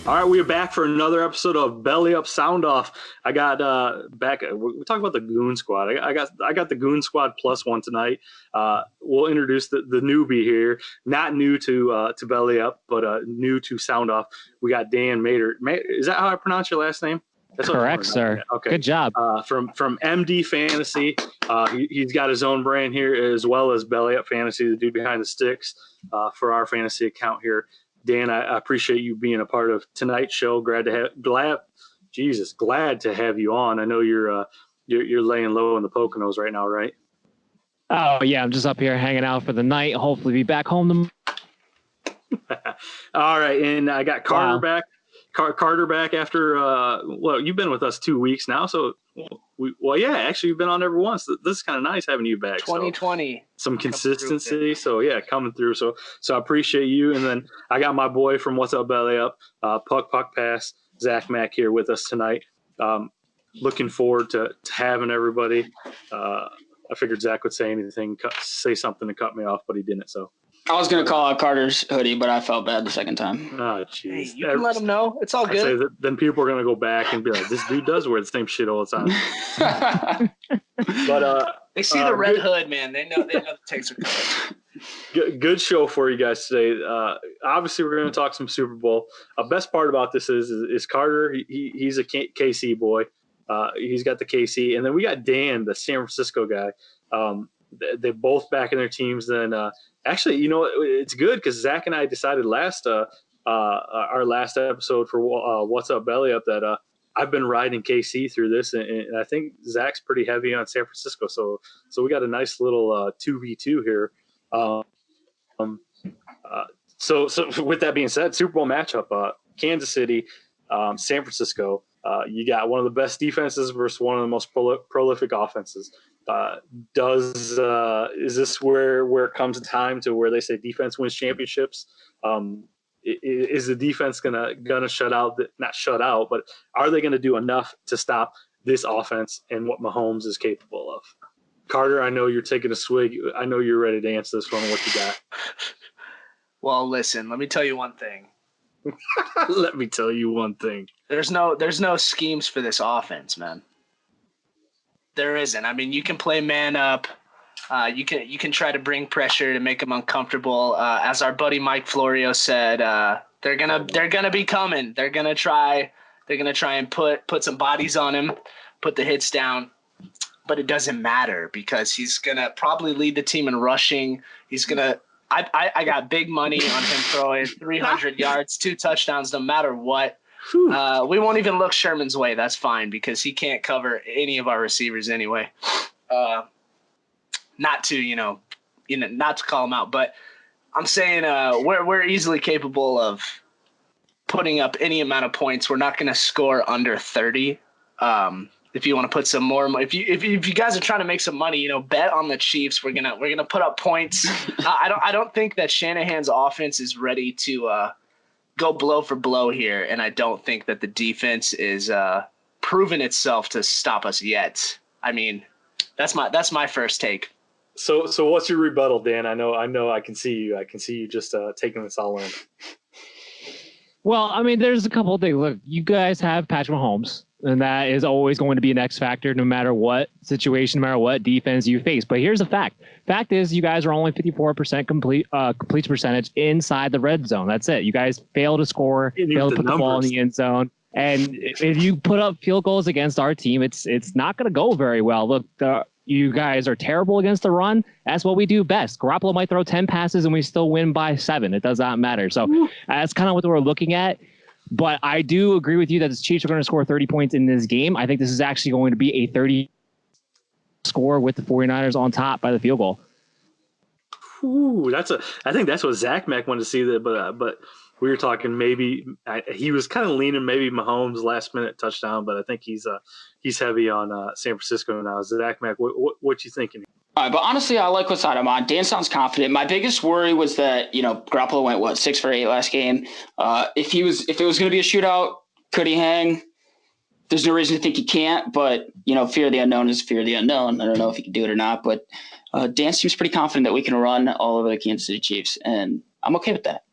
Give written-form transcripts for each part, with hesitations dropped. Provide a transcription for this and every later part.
All right, we are back for another episode of Belly Up Sound Off. I got back. We talk about the Goon Squad. I got the Goon Squad plus one tonight. We'll introduce the newbie here, not new to Belly Up, but new to Sound Off. We got Dan Mater. Is that how I pronounce your last name? That's correct, sir. Okay. Good job. From MD Fantasy, he's got his own brand here as well as Belly Up Fantasy, the dude behind the sticks for our fantasy account here. Dan, I appreciate you being a part of tonight's show. Glad to have you on. I know you're laying low in the Poconos right now, right? Oh yeah, I'm just up here hanging out for the night. Hopefully, be back home All right, and I got Carter back. Carter back after you've been with us 2 weeks now, so actually you've been on every once. This is kind of nice having you back. 2020, some consistency. So yeah, coming through. So I appreciate you. And then I got my boy from What's Up Belly Up, Puck Pass, ZachMac here with us tonight. Looking forward to having everybody. I figured Zach would say something to cut me off, but he didn't. So. I was going to call out Carter's hoodie, but I felt bad the second time. Oh, jeez. Hey, you can let him know. It's all good. Then people are going to go back and be like, this dude does wear the same shit all the time. But they see the red hood, man. They know the takes are coming. Good show for you guys today. Obviously, we're going to talk some Super Bowl. Best part about this is Carter. He's a KC boy. He's got the KC. And then we got Dan, the San Francisco guy. They're both back in their teams. Then actually, it's good because Zach and I decided our last episode for What's Up Belly Up that I've been riding KC through this, and I think Zach's pretty heavy on San Francisco. So we got a nice little 2v2 here. So with that being said, Super Bowl matchup: Kansas City, San Francisco. You got one of the best defenses versus one of the most prolific offenses. Is this where it comes a time to where they say defense wins championships? Is the defense gonna shut out? Not shut out, but are they gonna do enough to stop this offense and what Mahomes is capable of? Carter, I know you're taking a swig. I know you're ready to answer this one. What you got? Well, listen. Let me tell you one thing. Let me tell you one thing. There's no schemes for this offense, man. There isn't. I mean, you can play man up. You can try to bring pressure to make them uncomfortable. As our buddy Mike Florio said, they're gonna be coming. They're gonna try and put some bodies on him, put the hits down. But it doesn't matter because he's gonna probably lead the team in rushing. He's gonna. I got big money on him throwing 300 yards, 2 touchdowns, no matter what. We won't even look Sherman's way. That's fine because he can't cover any of our receivers anyway. Not to call him out, but I'm saying we're easily capable of putting up any amount of points. We're not going to score under 30. If you want to put some more, if you guys are trying to make some money, bet on the Chiefs. We're gonna put up points. I don't think that Shanahan's offense is ready to go blow for blow here, and I don't think that the defense is proven itself to stop us yet. I mean, that's my first take. So what's your rebuttal, Dan? I know. I can see you. I can see you just taking this all in. Well, I mean, there's a couple of things. Look, you guys have Patrick Mahomes, and that is always going to be an X factor no matter what situation, no matter what defense you face. But here's the fact. Fact is, you guys are only 54% complete percentage inside the red zone. That's it. You guys fail to score, fail to put the ball in the end zone. And if you put up field goals against our team, it's not going to go very well. Look, you guys are terrible against the run. That's what we do best. Garoppolo might throw 10 passes and we still win by 7. It does not matter. So that's kind of what we're looking at. But I do agree with you that the Chiefs are going to score 30 points in this game. I think this is actually going to be a 30 score with the 49ers on top by the field goal. Ooh, I think that's what ZachMac wanted to see there, but we were talking maybe he was kind of leaning maybe Mahomes last minute touchdown, but I think he's heavy on San Francisco now. ZachMac, what you thinking? All right, but honestly, I like what side I'm on. Dan sounds confident. My biggest worry was that Garoppolo went 6 for 8 last game. If it was going to be a shootout, could he hang? There's no reason to think he can't, but fear of the unknown is fear of the unknown. I don't know if he can do it or not, but Dan seems pretty confident that we can run all over the Kansas City Chiefs, and I'm okay with that.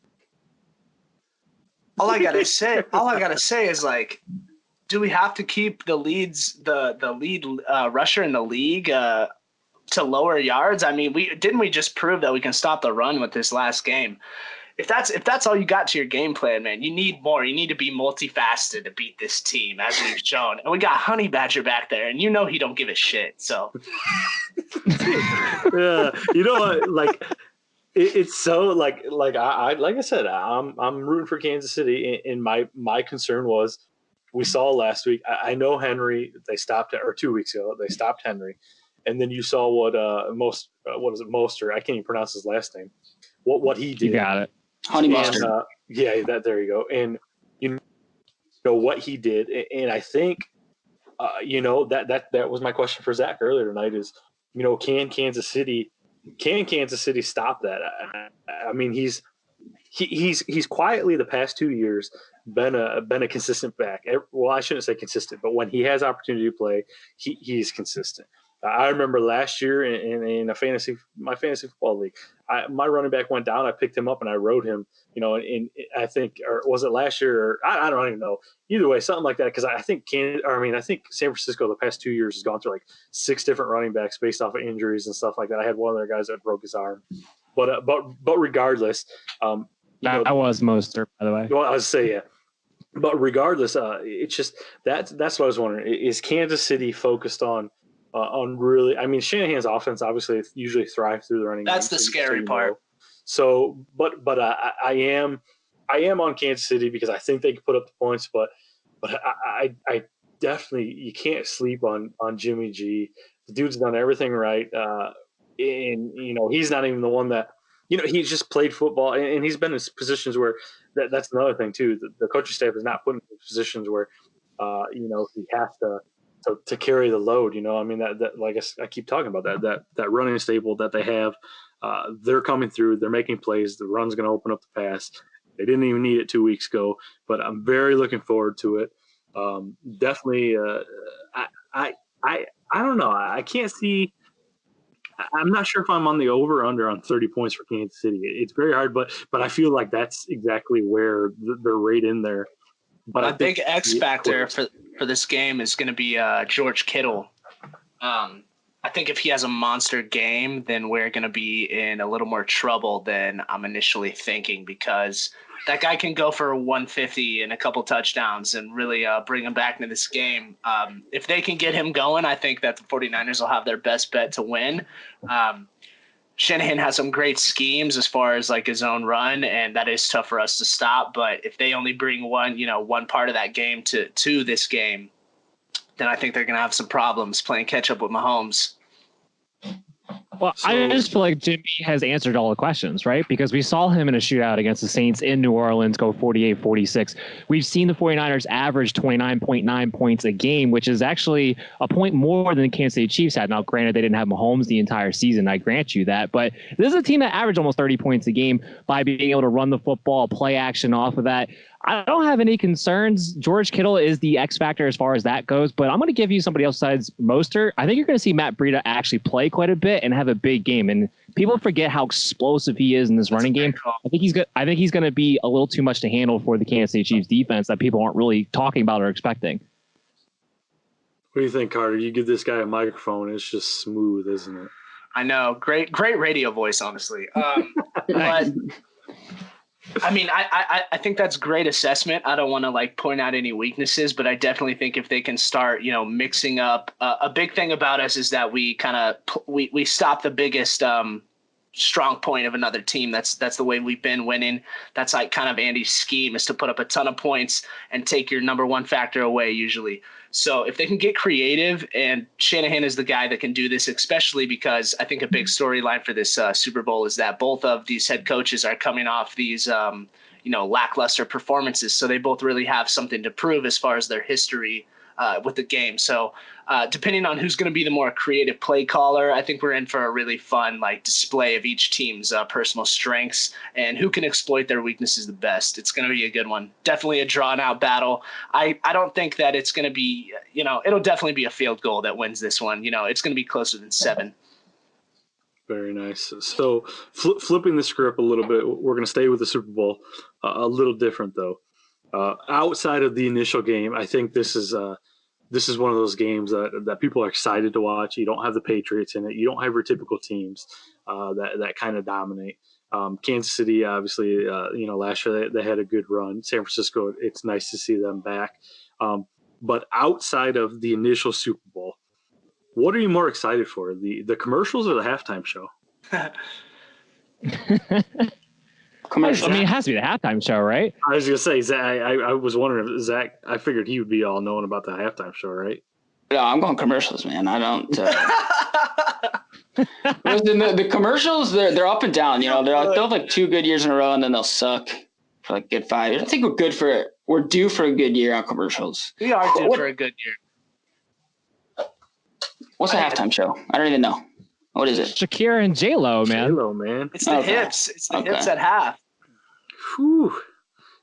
all I gotta say is like, do we have to keep the lead rusher in the league to lower yards? I mean, we just prove that we can stop the run with this last game. If that's all you got to your game plan, man, you need more. You need to be multifaceted to beat this team, as we've shown. And we got Honey Badger back there, and you know he don't give a shit. So, yeah, you know what? Like, it's so like I said, I'm rooting for Kansas City, and my concern was we saw last week. I know Henry. They stopped, or 2 weeks ago they stopped Henry, and then you saw what Moster? I can't even pronounce his last name. What he did. You got it. Honey mustard. Yeah, there you go. And you know what he did, and I think that was my question for Zach earlier tonight is, can Kansas City stop that? I mean, he's quietly the past 2 years been a consistent back. Well, I shouldn't say consistent, but when he has opportunity to play, he's consistent. I remember last year in my fantasy football league, my running back went down. I picked him up and I rode him. And I think, or was it last year? Or I don't even know. Either way, something like that. Because I think San Francisco the past 2 years has gone through like 6 different running backs based off of injuries and stuff like that. I had one of their guys that broke his arm, but regardless, that was Mostert, by the way. Well, I was saying, yeah. But regardless, it's just that's what I was wondering. Is Kansas City focused on really? I mean, Shanahan's offense obviously usually thrives through the running game. That's the scary part. So, but I am on Kansas City because I think they can put up the points. But I definitely, you can't sleep on Jimmy G. The dude's done everything right, and he's not even the one that he's just played football, and he's been in positions where that's another thing too. The coaching staff is not put in positions where he has to carry the load. I mean that like I keep talking about that running stable that they have. They're coming through. They're making plays. The run's going to open up the pass. They didn't even need it 2 weeks ago, but I'm very looking forward to it. Definitely. I don't know. I can't see. I'm not sure if I'm on the over or under on 30 points for Kansas City. It's very hard, but I feel like that's exactly where they're right in there. But a big X factor for this game is going to be George Kittle. I think if he has a monster game, then we're going to be in a little more trouble than I'm initially thinking, because that guy can go for 150 and a couple touchdowns and really bring him back into this game. If they can get him going, I think that the 49ers will have their best bet to win. Shanahan has some great schemes as far as like his own run, and that is tough for us to stop. But if they only bring one part of that game to this game, then I think they're going to have some problems playing catch up with Mahomes. Well, I just feel like Jimmy has answered all the questions, right? Because we saw him in a shootout against the Saints in New Orleans go 48-46. We've seen the 49ers average 29.9 points a game, which is actually a point more than the Kansas City Chiefs had. Now, granted, they didn't have Mahomes the entire season. I grant you that. But this is a team that averaged almost 30 points a game by being able to run the football, play action off of that. I don't have any concerns. George Kittle is the X factor as far as that goes, but I'm going to give you somebody else besides Mostert. I think you're going to see Matt Breida actually play quite a bit and have a big game. And people forget how explosive he is in this running game. I think he's going to be a little too much to handle for the Kansas City Chiefs defense that people aren't really talking about or expecting. What do you think, Carter? You give this guy a microphone, it's just smooth, isn't it? I know. Great radio voice, honestly. But I mean, I think that's great assessment. I don't want to point out any weaknesses, but I definitely think if they can start, mixing up. A big thing about us is that we we stop the biggest strong point of another team. That's the way we've been winning. That's like kind of Andy's scheme, is to put up a ton of points and take your number one factor away usually. So if they can get creative, and Shanahan is the guy that can do this, especially because I think a big storyline for this Super Bowl is that both of these head coaches are coming off these, lackluster performances. So they both really have something to prove as far as their history with the game. So depending on who's going to be the more creative play caller, I think we're in for a really fun display of each team's personal strengths and who can exploit their weaknesses the best. It's going to be a good one. Definitely a drawn out battle. I don't think that it's going to be, it'll definitely be a field goal that wins this one. It's going to be closer than 7. Very nice. So flipping the script a little bit, we're going to stay with the Super Bowl, a little different though. Outside of the initial game, I think this is one of those games that people are excited to watch. You don't have the Patriots in it. You don't have your typical teams that kind of dominate. Kansas City, obviously, last year they had a good run. San Francisco, it's nice to see them back. But outside of the initial Super Bowl, what are you more excited for, the commercials or the halftime show? Commercials. I mean, it has to be the halftime show, right? I was going to say, Zach, I was wondering if Zach, I figured he would be all knowing about the halftime show, right? No, I'm going commercials, man. I don't. The commercials, they're up and down. They'll have like 2 good years in a row, and then they'll suck for like good 5 years. I think we're due for a good year on commercials. We are due for a good year. What's the halftime show? I don't even know. What is it? Shakira and J-Lo, man. J-Lo, man. It's the hips. It's the hips at half. Whew.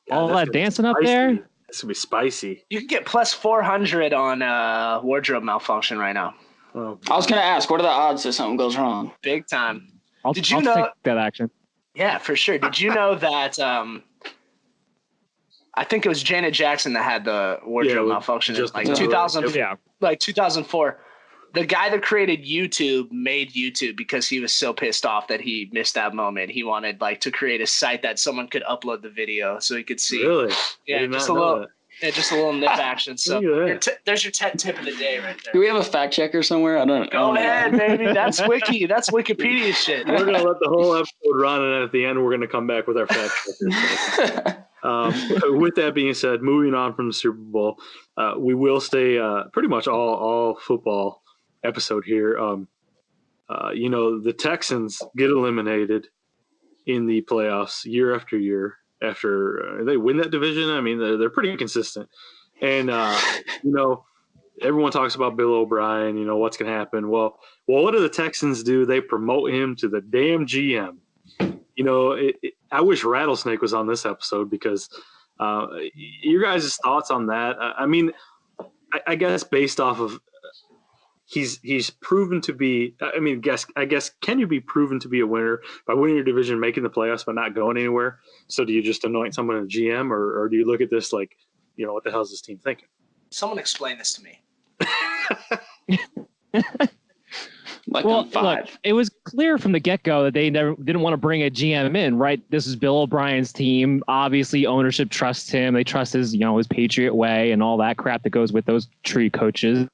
God, all that dancing up there. This will be spicy. You can get plus 400 on wardrobe malfunction right now. Oh, I was going to ask, what are the odds that something goes wrong? Big time. Did you know take that action? Yeah, for sure. Did you know that I think it was Janet Jackson that had the wardrobe malfunction in like 2004. The guy that created YouTube made YouTube because he was so pissed off that he missed that moment. He wanted to create a site that someone could upload the video so he could see. Really? Yeah, just a little nip action. So there's your tech tip of the day right there. Do we have a fact checker somewhere? I don't know. Go ahead, baby. That's Wiki. That's Wikipedia shit. We're going to let the whole episode run, and at the end, we're going to come back with our fact checkers. With that being said, moving on from the Super Bowl, we will stay pretty much all football episode here. The Texans get eliminated in the playoffs year after year after they win that division. I mean, they're pretty consistent. And, everyone talks about Bill O'Brien, what's going to happen. Well, what do the Texans do? They promote him to the damn GM. I wish Rattlesnake was on this episode because your guys' thoughts on that. I mean, I guess based off of he's proven to be. I guess can you be proven to be a winner by winning your division, making the playoffs, but not going anywhere? So do you just anoint someone a GM, or do you look at this like, what the hell is this team thinking? Someone explain this to me. Look, it was clear from the get-go that they didn't want to bring a GM in, right? This is Bill O'Brien's team. Obviously, ownership trusts him. They trust his Patriot way and all that crap that goes with those tree coaches.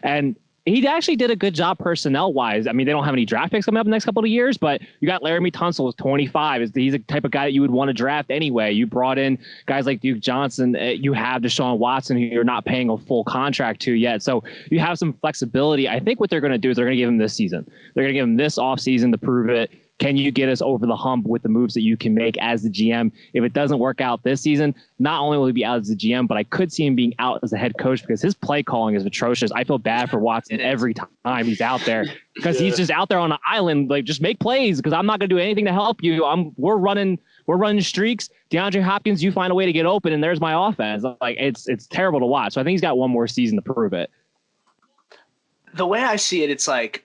And he actually did a good job personnel-wise. I mean, they don't have any draft picks coming up in the next couple of years, but you got Laramie Tunsil with 25. He's the type of guy that you would want to draft anyway. You brought in guys like Duke Johnson. You have Deshaun Watson, who you're not paying a full contract to yet. So you have some flexibility. I think what they're going to do is they're going to give him this season. They're going to give him this offseason to prove it. Can you get us over the hump with the moves that you can make as the GM? If it doesn't work out this season, not only will he be out as the GM, but I could see him being out as the head coach because his play calling is atrocious. I feel bad for Watson every time he's out there because he's just out there on an island, like just make plays because I'm not going to do anything to help you. We're running streaks. DeAndre Hopkins, you find a way to get open, and there's my offense. Like it's terrible to watch. So I think he's got one more season to prove it. The way I see it, it's like,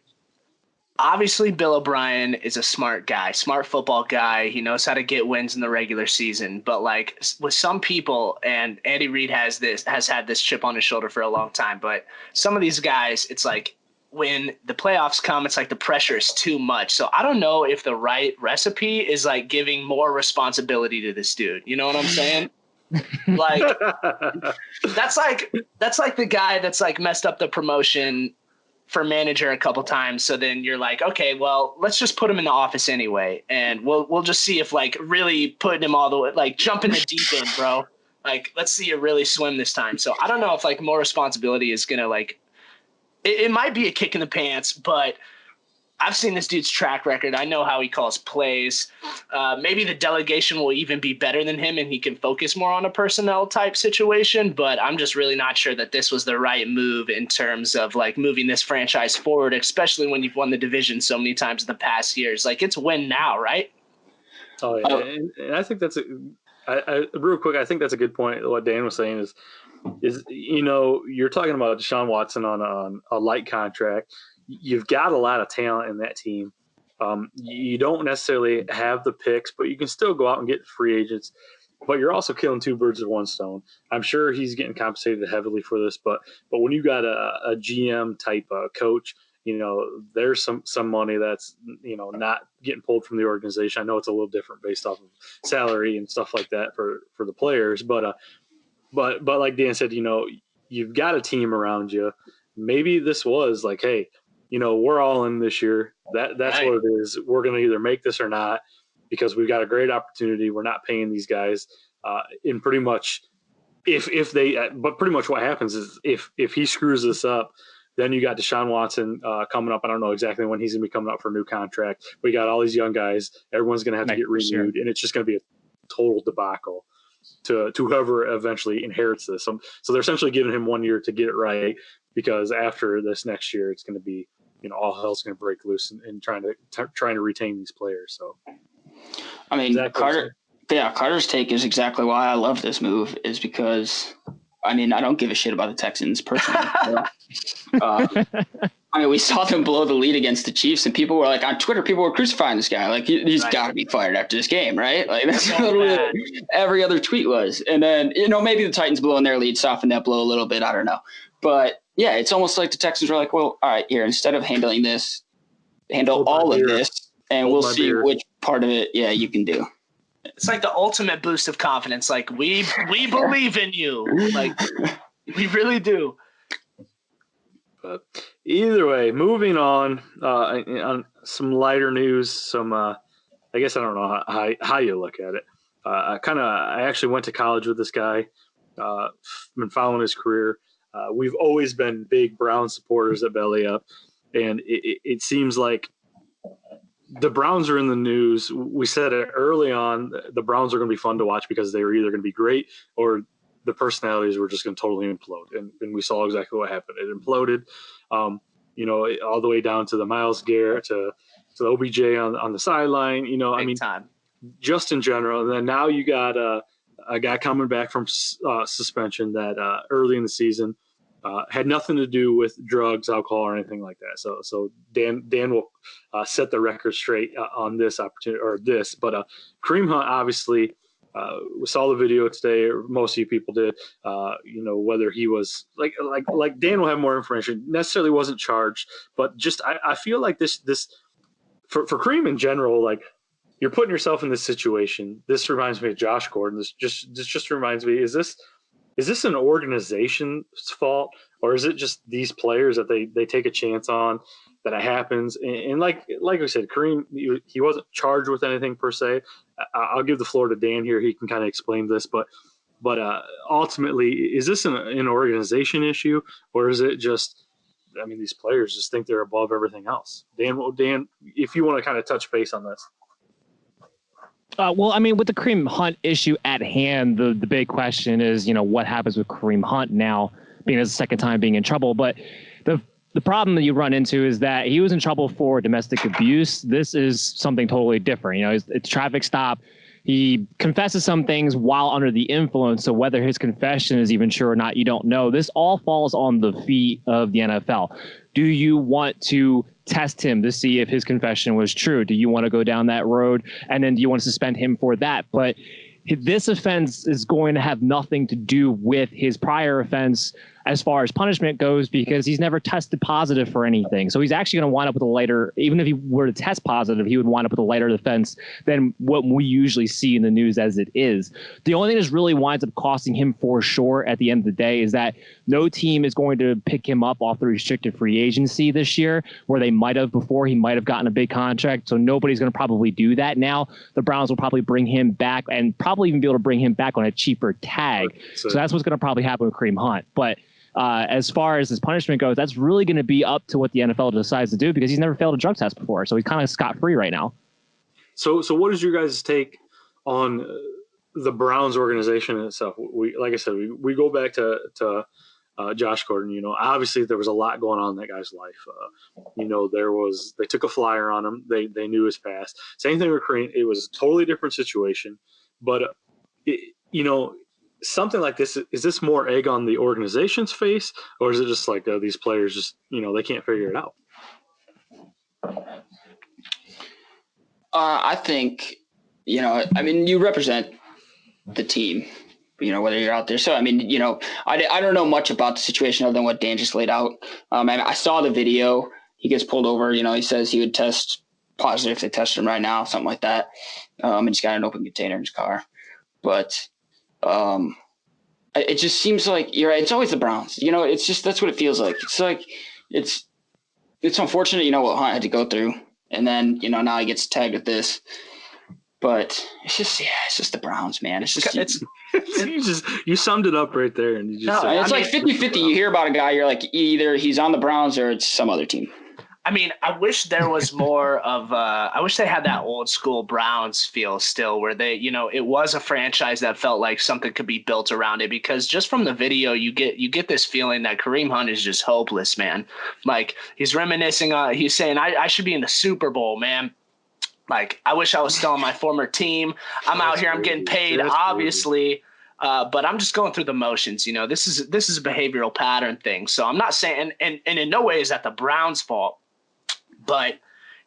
obviously, Bill O'Brien is a smart guy, smart football guy. He knows how to get wins in the regular season. But like with some people, and Andy Reid has had this chip on his shoulder for a long time. But some of these guys, it's like when the playoffs come, it's like the pressure is too much. So I don't know if the right recipe is like giving more responsibility to this dude. You know what I'm saying? Like that's like the guy that's like messed up the promotion for manager a couple times. So then you're like, okay, well, let's just put him in the office anyway. And we'll just see if like really putting him all the way, like jump in the deep end, bro. Like, let's see you really swim this time. So I don't know if like more responsibility is going to like, it might be a kick in the pants, but I've seen this dude's track record. I know how he calls plays. Maybe the delegation will even be better than him and he can focus more on a personnel type situation. But I'm just really not sure that this was the right move in terms of like moving this franchise forward, especially when you've won the division so many times in the past years. Like it's win now, right? Oh, yeah. And I think that's real quick. I think that's a good point. What Dan was saying is you're talking about Deshaun Watson on a light contract. You've got a lot of talent in that team. You don't necessarily have the picks, but you can still go out and get free agents. but you're also killing two birds with one stone. I'm sure he's getting compensated heavily for this, but when you got a GM type coach, there's some money that's not getting pulled from the organization. I know it's a little different based off of salary and stuff like that for the players, but like Dan said, you've got a team around you. Maybe this was like, hey, we're all in this year. That's right. what it is. We're going to either make this or not because we've got a great opportunity. We're not paying these guys. In pretty much but pretty much what happens is if he screws this up, then you got Deshaun Watson coming up. I don't know exactly when he's going to be coming up for a new contract. We got all these young guys. Everyone's going to have to get renewed, and it's just going to be a total debacle to whoever eventually inherits this. So they're essentially giving him 1 year to get it right, because after this next year, it's going to be, all hell's going to break loose and trying to retain these players. So, I mean, Carter's take is exactly why I love this move, is because, I mean, I don't give a shit about the Texans personally. I mean, we saw them blow the lead against the Chiefs, and people were like, on Twitter, people were crucifying this guy. Like, he's got to be fired after this game, right? Like, that's literally what every other tweet was. And then, maybe the Titans blowing their lead softened that blow a little bit. I don't know. But, yeah, it's almost like the Texans were like, well, all right, here, instead of handling this, handle all of this, and we'll see which part of it, you can do. It's like the ultimate boost of confidence. Like, we believe in you. Like, we really do. But either way, moving on some lighter news, I guess I don't know how you look at it. I actually went to college with this guy, been following his career. We've always been big Brown supporters at Belly Up, and it seems like the Browns are in the news. We said it early on, the Browns are going to be fun to watch because they were either going to be great or the personalities were just going to totally implode. And we saw exactly what happened. It imploded, all the way down to the Myles Garrett, to the OBJ on the sideline, I mean, time. Just in general. And then now you got a guy coming back from suspension that early in the season had nothing to do with drugs, alcohol, or anything like that. So Dan will set the record straight on this opportunity or this. But Kareem Hunt, obviously, we saw the video today, or most of you people did. Whether he was like Dan will have more information. Necessarily wasn't charged, but just I feel like this for Kareem in general, like, you're putting yourself in this situation. This reminds me of Josh Gordon. This just reminds me, is this an organization's fault, or is it just these players that they take a chance on, that it happens? And like we said, Kareem, he wasn't charged with anything per se. I'll give the floor to Dan here. He can kind of explain this, but ultimately, is this an organization issue, or is it just, I mean, these players just think they're above everything else? Dan, if you want to kind of touch base on this. Well, I mean, with the Kareem Hunt issue at hand, the big question is, what happens with Kareem Hunt now, being his second time being in trouble. But the problem that you run into is that he was in trouble for domestic abuse. This is something totally different. It's a traffic stop. He confesses some things while under the influence. So whether his confession is even true or not, you don't know. This all falls on the feet of the NFL. Do you want to test him to see if his confession was true? Do you want to go down that road? And then do you want to suspend him for that? But this offense is going to have nothing to do with his prior offense as far as punishment goes, because he's never tested positive for anything. So he's actually going to wind up with a lighter, even if he were to test positive, he would wind up with a lighter offense than what we usually see in the news as it is. The only thing that really winds up costing him for sure at the end of the day is that no team is going to pick him up off the restricted free agency this year, where they might have before. He might have gotten a big contract. So nobody's going to probably do that now. The Browns will probably bring him back and probably even be able to bring him back on a cheaper tag. So that's what's going to probably happen with Kareem Hunt. But as far as his punishment goes, that's really going to be up to what the NFL decides to do, because he's never failed a drug test before. So he's kind of scot-free right now. So what is your guys' take on the Browns organization itself? Like I said, we go back to Josh Gordon. Obviously there was a lot going on in that guy's life. They took a flyer on him. They knew his past. Same thing with Kareem. It was a totally different situation, but something like this, is this more egg on the organization's face, or is it just like these players just, they can't figure it out? I think, you represent the team, whether you're out there. So, I mean, I don't know much about the situation other than what Dan just laid out. And I saw the video. He gets pulled over. He says he would test positive if they test him right now, something like that. And he's got an open container in his car. But it just seems like you're right. It's always the Browns. It's just that's what it feels like. It's like it's unfortunate, what Hunt had to go through. And then, now he gets tagged with this. But it's just the Browns, man. It's just you summed it up right there, and it's like 50-50. You hear about a guy, you're like, either he's on the Browns or it's some other team. I mean, I wish there was more of I wish they had that old school Browns feel still, where they, it was a franchise that felt like something could be built around it, because just from the video, you get this feeling that Kareem Hunt is just hopeless, man. Like, he's reminiscing he's saying, I should be in the Super Bowl, man. Like, I wish I was still on my former team. I'm out here. I'm getting paid, obviously. But I'm just going through the motions. This is a behavioral pattern thing. So I'm not saying, and in no way is that the Browns' fault, but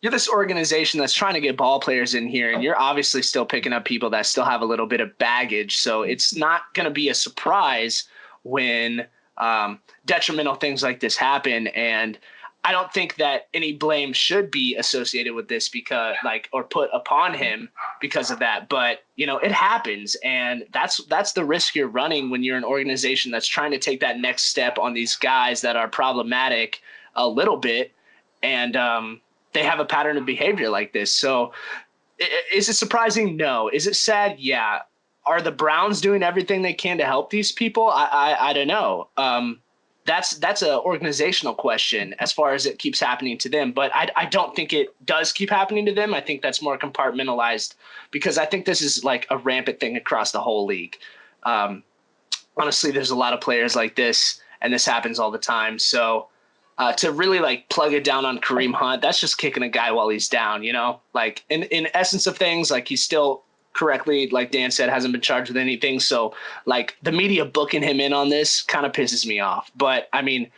you're this organization that's trying to get ball players in here, and you're obviously still picking up people that still have a little bit of baggage. So it's not going to be a surprise when detrimental things like this happen. And I don't think that any blame should be associated with this or put upon him because of that. But, it happens. And that's the risk you're running when you're an organization that's trying to take that next step on these guys that are problematic a little bit. And they have a pattern of behavior like this. So is it surprising? No. Is it sad? Yeah. Are the Browns doing everything they can to help these people? I don't know. That's an organizational question as far as it keeps happening to them. But I don't think it does keep happening to them. I think that's more compartmentalized, because I think this is like a rampant thing across the whole league. Honestly, there's a lot of players like this, and this happens all the time. So to really plug it down on Kareem Hunt, that's just kicking a guy while he's down, like in essence of things, like he's still correctly, like Dan said, hasn't been charged with anything. So the media booking him in on this kind of pisses me off. But I mean,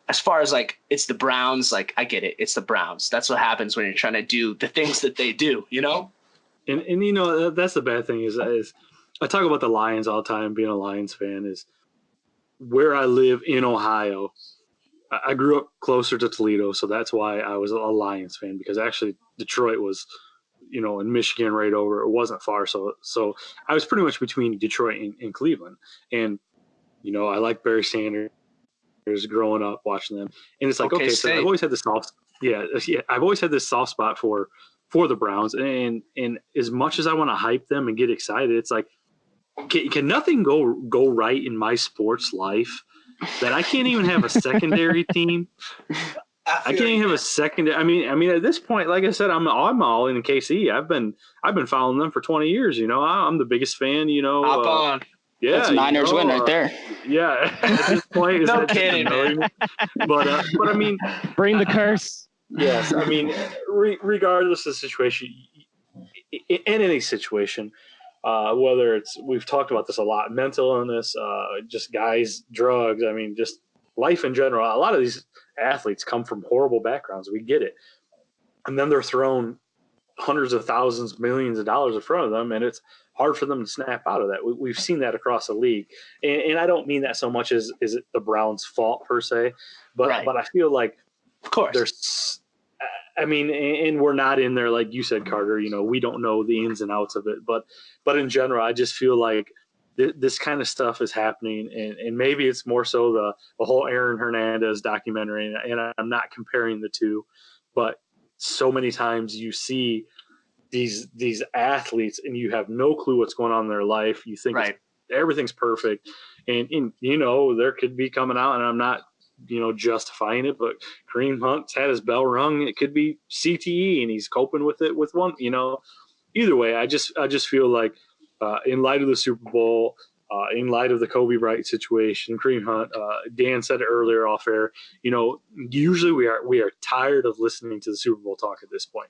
as far as it's the Browns, I get it. It's the Browns. That's what happens when you're trying to do the things that they do, And that's the bad thing is I talk about the Lions all the time. Being a Lions fan is where I live in Ohio. I grew up closer to Toledo, so that's why I was a Lions fan, because actually Detroit was, in Michigan right over. It wasn't far, so I was pretty much between Detroit and Cleveland. And, I like Barry Sanders growing up watching them. And it's like, okay, so I've always had this I've always had this soft spot for the Browns. And as much as I want to hype them and get excited, it's like, can nothing go right in my sports life that I can't even have a secondary team? I can't even have a secondary. I mean, at this point, like I said, I'm all in KC. I've been following them for 20 years. I'm the biggest fan. Hop on. Yeah, that's a Niners win right there. Yeah, at this point, no kidding, man. But I mean, bring the curse. Yes, I mean, regardless of the situation, in any situation, whether we've talked about this a lot, mental illness, just guys, drugs. I mean, just life in general. A lot of these athletes come from horrible backgrounds. We get it. And then they're thrown hundreds of thousands, millions of dollars in front of them, and it's hard for them to snap out of that. We've seen that across the league. And I don't mean that so much as is it the Browns' fault per se, but I feel like, of course, there's – I mean, and we're not in there, like you said, Carter, we don't know the ins and outs of it. But in general, I just feel like this kind of stuff is happening, and maybe it's more so the whole Aaron Hernandez documentary, and I'm not comparing the two, but so many times you see these athletes and you have no clue what's going on in their life. You think everything's perfect, and there could be coming out, and I'm not justifying it, but Kareem Hunt's had his bell rung. It could be CTE, and he's coping with it with one. Either way, I just feel like in light of the Super Bowl, in light of the Kobe Bryant situation, Kareem Hunt, Dan said it earlier off air, usually we are tired of listening to the Super Bowl talk at this point.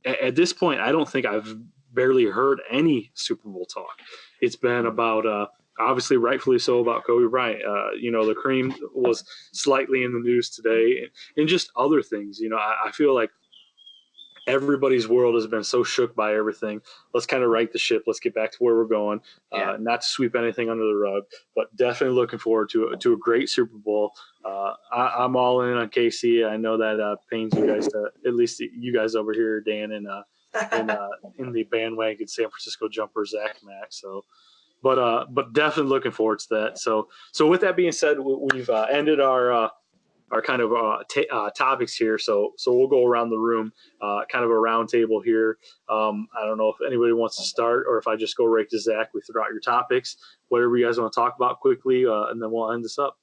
At this point, I don't think I've barely heard any Super Bowl talk. It's been about, obviously rightfully so, about Kobe Bryant. The Kareem was slightly in the news today, and just other things. I feel like everybody's world has been so shook by everything. Let's kind of right the ship. Let's get back to where we're going. Not to sweep anything under the rug, but definitely looking forward to a great Super Bowl. I'm all in on KC. I know that pains you guys, at least you guys over here, Dan, and in the bandwagon San Francisco jumper, ZachMac. So, but definitely looking forward to that. So with that being said, we've ended our kind of topics here. So we'll go around the room, kind of a round table here. I don't know if anybody wants to start or if I just go right to Zach. We throw out your topics, whatever you guys want to talk about quickly, and then we'll end this up.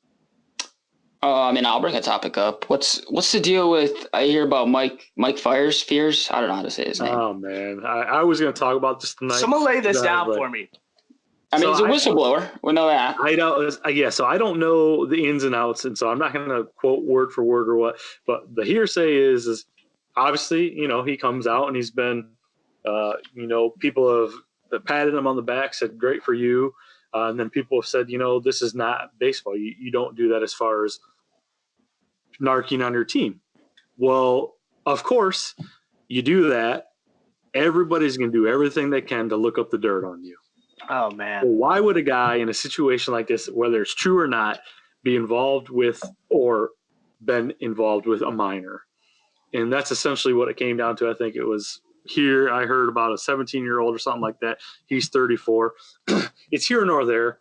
I'll bring a topic up. What's the deal with, I hear about Mike Fears? I don't know how to say his name. Oh, man. I was going to talk about this tonight. Someone lay this down for me. I mean, he's a whistleblower. We know that. So I don't know the ins and outs, and so I'm not going to quote word for word or what. But the hearsay is obviously, he comes out and he's been, people have patted him on the back, said, great for you. And then people have said, this is not baseball. You don't do that as far as narking on your team. Well, of course, you do that. Everybody's going to do everything they can to look up the dirt on you. Oh, man. Well, why would a guy in a situation like this, whether it's true or not, be involved with or been involved with a minor? And that's essentially what it came down to. I think it was here. I heard about a 17-year-old or something like that. He's 34. It's here nor there.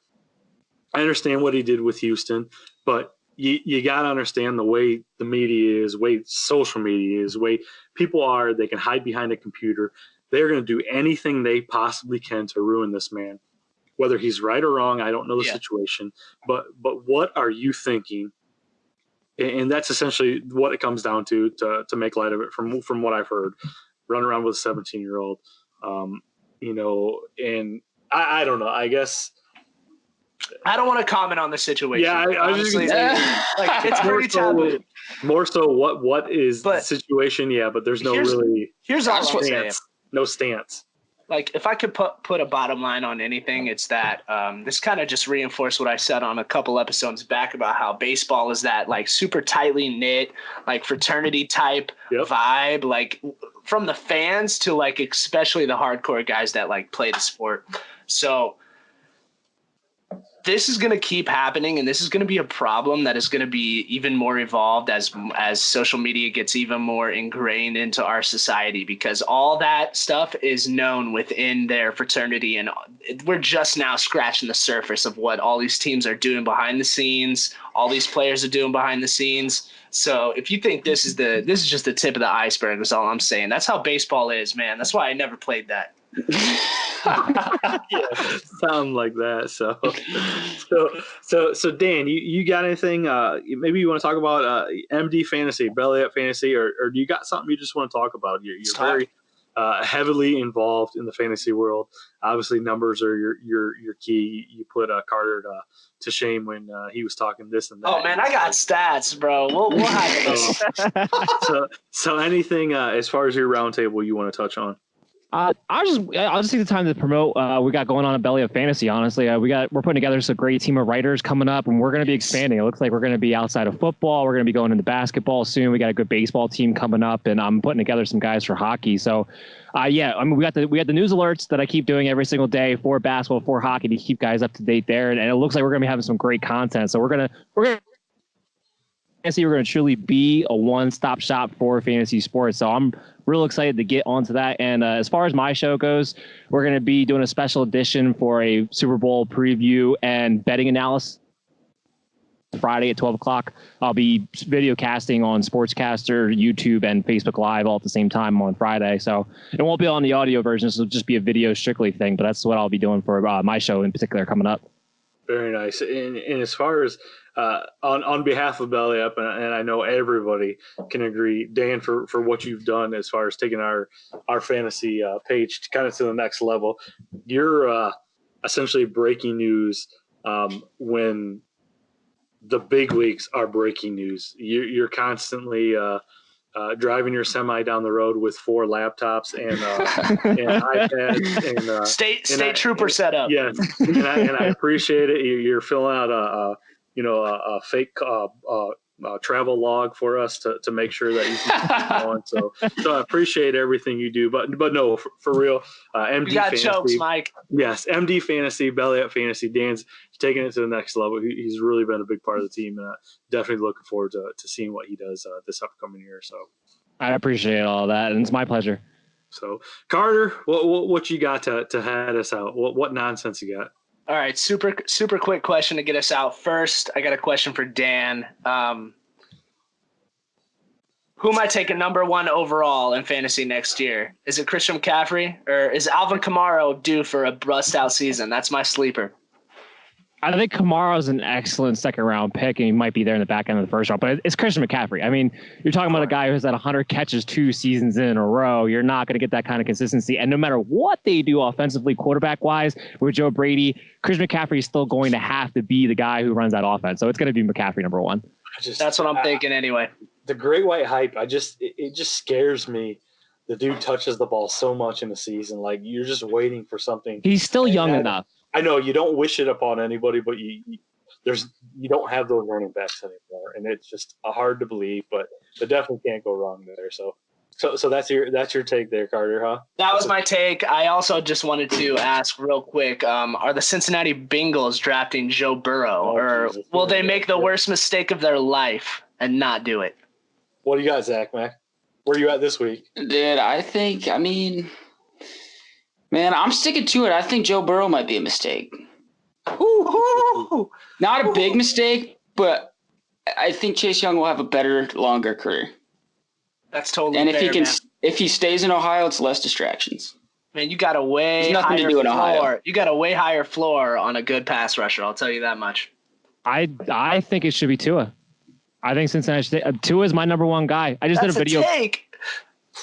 I understand what he did with Houston, but you got to understand the way the media is, the way social media is, the way people are. They can hide behind a computer. They're going to do anything they possibly can to ruin this man. Whether he's right or wrong, I don't know the situation. But what are you thinking? And that's essentially what it comes down to make light of it from what I've heard. Run around with a 17-year-old, and I don't know. I guess I don't want to comment on the situation. Yeah, I was just it's pretty taboo. More so, what is the situation? Yeah, but there's no Here's all I'm saying. No stance. Like, if I could put a bottom line on anything, it's that this kind of just reinforced what I said on a couple episodes back about how baseball is that, like, super tightly knit, like, fraternity type vibe, like, from the fans to, like, especially the hardcore guys that, like, play the sport. So this is going to keep happening, and this is going to be a problem that is going to be even more evolved as social media gets even more ingrained into our society, because all that stuff is known within their fraternity, and we're just now scratching the surface of what all these teams are doing behind the scenes, all these players are doing behind the scenes. So if you think this is just the tip of the iceberg, is all I'm saying. That's how baseball is, man. That's why I never played that. Sound like that. So Dan, you got anything? Maybe you want to talk about MD fantasy, belly up fantasy, or do you got something you just want to talk about? You're very heavily involved in the fantasy world. Obviously, numbers are your key. You put Carter to shame when he was talking this and that. Oh man, I got stats, bro. We'll have it. So anything as far as your roundtable you want to touch on? I'll just take the time to promote we got going on a Belly of Fantasy. Honestly, we're putting together a great team of writers coming up, and we're going to be expanding. It looks like we're going to be outside of football. We're going to be going into basketball soon. We got a good baseball team coming up, and I'm putting together some guys for hockey. So, we got the news alerts that I keep doing every single day for basketball, for hockey, to keep guys up to date there. And it looks like we're going to be having some great content. So we're going to truly be a one-stop shop for fantasy sports. So I'm real excited to get onto that. And as far as my show goes, we're going to be doing a special edition for a Super Bowl preview and betting analysis Friday at 12 o'clock. I'll be video casting on Sportscaster, YouTube, and Facebook Live all at the same time on Friday. So it won't be on the audio version. So it'll just be a video strictly thing. But that's what I'll be doing for my show in particular coming up. Very nice. And as far as on behalf of Belly Up, and I know everybody can agree, Dan, for what you've done as far as taking our fantasy page kind of to the next level. You're essentially breaking news when the big leagues are breaking news. You're constantly driving your semi down the road with 4 laptops and iPads and state trooper setup. Yes, and I appreciate it. You're filling out a fake travel log for us to make sure that you can going. So I appreciate everything you do. But no, for real, MD You got Fantasy. jokes, Mike. Yes, MD Fantasy, Belly Up Fantasy. Dan's taking it to the next level. He's really been a big part of the team, and definitely looking forward to seeing what he does this upcoming year. So I appreciate all that, and it's my pleasure. So Carter, what you got to head us out? What nonsense you got? All right, super quick question to get us out. First, I got a question for Dan. Who am I taking number 1 overall in fantasy next year? Is it Christian McCaffrey or is Alvin Kamara due for a bust-out season? That's my sleeper. I think Kamara's an excellent second-round pick, and he might be there in the back end of the first round. But it's Christian McCaffrey. I mean, you're talking about a guy who's had 100 catches 2 seasons in a row. You're not going to get that kind of consistency. And no matter what they do offensively, quarterback-wise, with Joe Brady, Christian McCaffrey is still going to have to be the guy who runs that offense. So it's going to be McCaffrey number 1. That's what I'm thinking anyway. The Great White Hype, it just scares me. The dude touches the ball so much in the season. Like, you're just waiting for something. He's still young enough. I know you don't wish it upon anybody, but you don't have those running backs anymore, and it's just hard to believe. But definitely can't go wrong there. So that's your take there, Carter, huh? That was my take. I also just wanted to ask real quick: are the Cincinnati Bengals drafting Joe Burrow, or will they make the worst mistake of their life and not do it? What do you got, ZachMac? Where are you at this week? Dude, man, I'm sticking to it. I think Joe Burrow might be a mistake. Ooh. Not a big mistake, but I think Chase Young will have a better, longer career. That's totally and fair, if he stays in Ohio, it's less distractions. Man, you got a way higher floor. You got a way higher floor on a good pass rusher. I'll tell you that much. I think it should be Tua. I think Cincinnati Tua is my number 1 guy. I just did a video.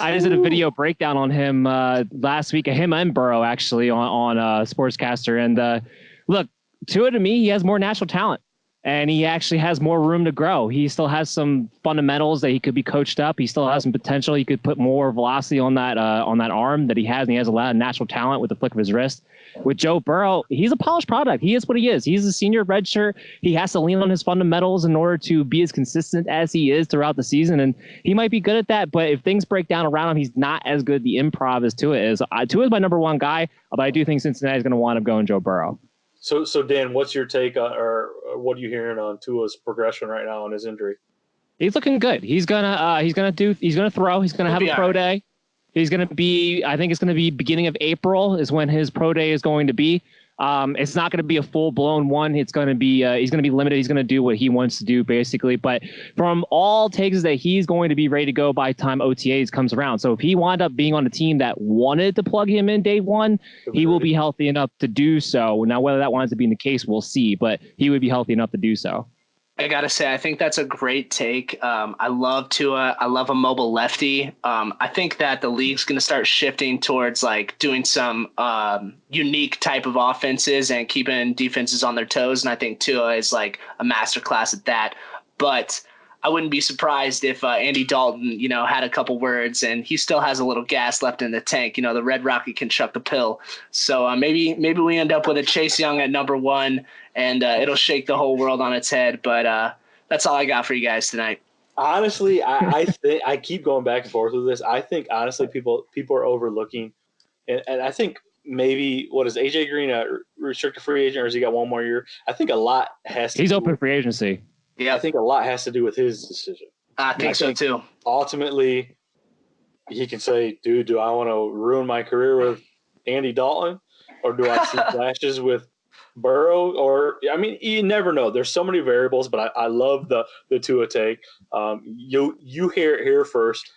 I just did a video breakdown on him last week, him and Burrow actually on Sportscaster. And look, Tua to me, he has more natural talent, and he actually has more room to grow. He still has some fundamentals that he could be coached up. He still has some potential. He could put more velocity on that arm that he has, and he has a lot of natural talent with the flick of his wrist. With Joe Burrow, he's a polished product. He is what he is. He's a senior redshirt. He has to lean on his fundamentals in order to be as consistent as he is throughout the season, and he might be good at that. But if things break down around him, he's not as good at the improv as Tua is. Tua is my number 1 guy, but I do think Cincinnati is going to wind up going Joe Burrow. So Dan, what's your take on, or what are you hearing on Tua's progression right now on his injury? He's looking good. He's gonna throw. He's gonna have a pro day. He's going to be, I think it's going to be beginning of April is when his pro day is going to be. It's not going to be a full blown one. It's going to be, he's going to be limited. He's going to do what he wants to do basically. But from all takes is that he's going to be ready to go by the time OTAs comes around. So if he wound up being on a team that wanted to plug him in day 1, he will be healthy enough to do so. Now, whether that winds up being the case, we'll see, but he would be healthy enough to do so. I got to say, I think that's a great take. I love Tua. I love a mobile lefty. I think that the league's going to start shifting towards like doing some unique type of offenses and keeping defenses on their toes. And I think Tua is like a masterclass at that. But I wouldn't be surprised if Andy Dalton, had a couple words and he still has a little gas left in the tank. The Red Rocket can chuck the pill. So maybe we end up with a Chase Young at number 1 and it'll shake the whole world on its head. But that's all I got for you guys tonight. Honestly, I think I keep going back and forth with this. I think honestly, people are overlooking, and I think maybe what is AJ Green a restricted free agent, or has he got 1 more year? I think a lot has to. He's open free agency. Yeah, I think a lot has to do with his decision. I think so too. Ultimately, he can say, "Dude, do I want to ruin my career with Andy Dalton, or do I see flashes with Burrow?" Or you never know. There's so many variables, but I love the Tua take. You hear it here first.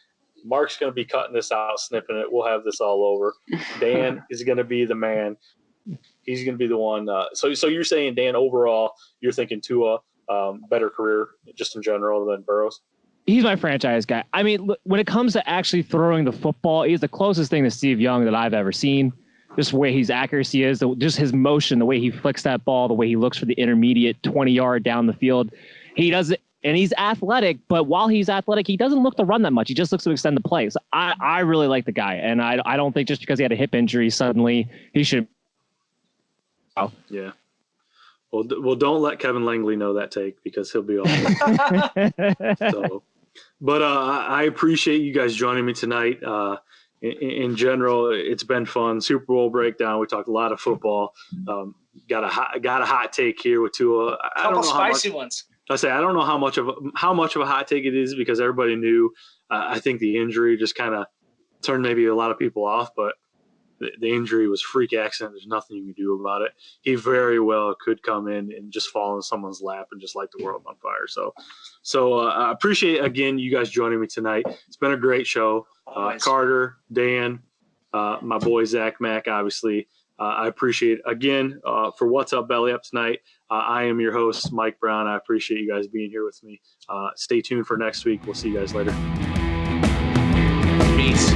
Mark's going to be cutting this out, snipping it. We'll have this all over. Dan is going to be the man. He's going to be the one. So you're saying, Dan, overall, you're thinking Tua. Better career just in general than Burrow's? He's my franchise guy. I mean, look, when it comes to actually throwing the football, he's the closest thing to Steve Young that I've ever seen. Just the way his accuracy is, just his motion, the way he flicks that ball, the way he looks for the intermediate 20-yard down the field. He does it, and he's athletic, but while he's athletic, he doesn't look to run that much. He just looks to extend the play. So I really like the guy, and I don't think just because he had a hip injury, suddenly he should. Yeah. Well, don't let Kevin Langley know that take because he'll be all. So, but I appreciate you guys joining me tonight. In general, it's been fun. Super Bowl breakdown. We talked a lot of football. Got a hot take here with Tua. I don't know spicy ones. I don't know how much of a hot take it is because everybody knew. I think the injury just kind of turned maybe a lot of people off, but the injury was a freak accident. There's nothing you can do about it. He very well could come in and just fall in someone's lap and just light the world on fire. So I appreciate, again, you guys joining me tonight. It's been a great show. Carter, Dan, my boy ZachMac, obviously. I appreciate, again, for What's Up Belly Up tonight. I am your host, Mike Brown. I appreciate you guys being here with me. Stay tuned for next week. We'll see you guys later. Peace.